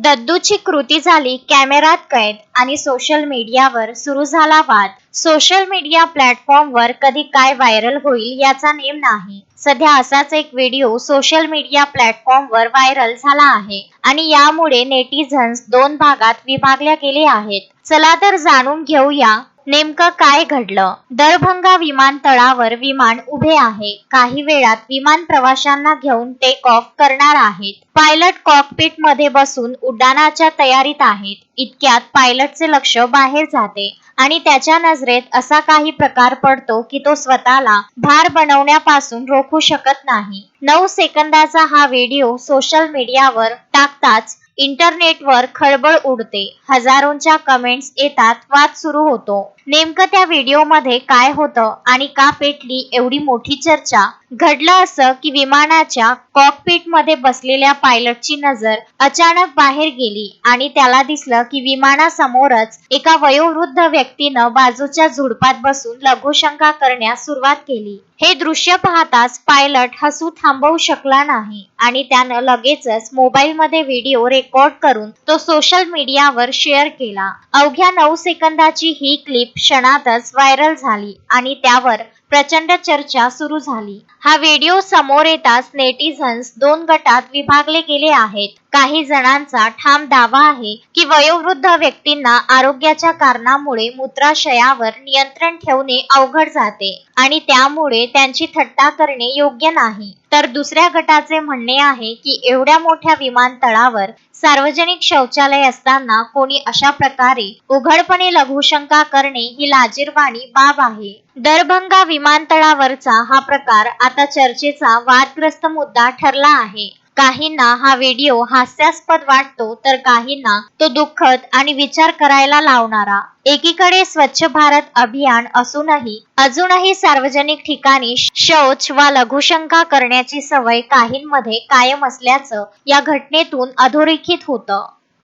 दद्दूची कृती झाली कॅमेऱ्यात कैद आणि सोशल मीडियावर सुरू झाला वाद. सोशल मीडिया प्लॅटफॉर्मवर कधी काय व्हायरल होईल याचा नेम नाही. सध्या असाच एक व्हिडिओ सोशल मीडिया प्लॅटफॉर्मवर व्हायरल झाला आहे आणि यामुळे नेटिझन्स दोन भागात विभागले गेले आहेत. चला तर जाणून घेऊया नेमकं काय घडलं. दरभंगा विमानतळावर विमान उभे आहे. काही वेळात विमान प्रवाशांना घेऊन टेक ऑफ करणार आहेत. पायलट कॉकपिट मध्ये बसून उड्डाणाच्या तयारीत आहेत. इतक्यात पायलटचे लक्ष बाहेर जाते आणि त्याच्या नजरेत असा काही प्रकार पडतो की तो स्वतःला भार बनवण्यापासून रोखू शकत नाही. 9 सेकंदाचा हा व्हिडिओ सोशल मीडियावर टाकताच इंटरनेटवर खळबळ उडते. हजारोंच्या कमेंट्स येतात. वाद सुरू होतो. नेमकं त्या व्हिडिओमध्ये काय होतं आणि का पेटली एवढी मोठी चर्चा? घडलं असं की विमानाच्या कॉकपिट मध्ये बसलेल्या पायलटची नजर अचानक बाहेर गेली आणि त्याला दिसलं की विमानासमोरच एका वयोवृद्ध व्यक्तीनं बाजूच्या झुडपात बसून लघुशंका करण्यास सुरुवात केली. हे दृश्य पाहताच पायलट हसू थांबवू शकला नाही आणि त्यानं लगेचच मोबाईलमध्ये व्हिडिओ रेकॉर्ड करून तो सोशल मीडियावर शेअर केला. अवघ्या 9 सेकंदाची ही क्लिप क्षणातच व्हायरल झाली आणि त्यावर प्रचंड चर्चा सुरू झाली. हा व्हिडिओ समोर येताच नेटिझन्स दोन गटात विभागले गेले आहेत. काही जणांचा ठाम दावा आहे की वयोवृद्ध व्यक्तींना आरोग्याच्या कारणामुळे मूत्राशयावर नियंत्रण ठेवणे अवघड जाते आणि त्यामुळे त्यांची थट्टा करणे योग्य नाही. तर दुसऱ्या गटाचे म्हणणे आहे की एवढ्या मोठ्या विमानतळावर सार्वजनिक शौचालय असताना कोणी अशा प्रकारे उघडपणे लघुशंका करणे ही लाजिरवाणी बाब आहे. दरभंगा विमानतळावरचा हा प्रकार आता चर्चेचा वादग्रस्त मुद्दा ठरला आहे. काहींना हा व्हिडिओ हास्यास्पद वाटतो तर काहींना तो दुःखद आणि विचार करायला लावणारा. एकीकडे स्वच्छ भारत अभियान असूनही अजूनही सार्वजनिक ठिकाणी शौच वा लघुशंका करण्याची सवय काहींमध्ये कायम असल्याचं या घटनेतून अधोरेखित होतं.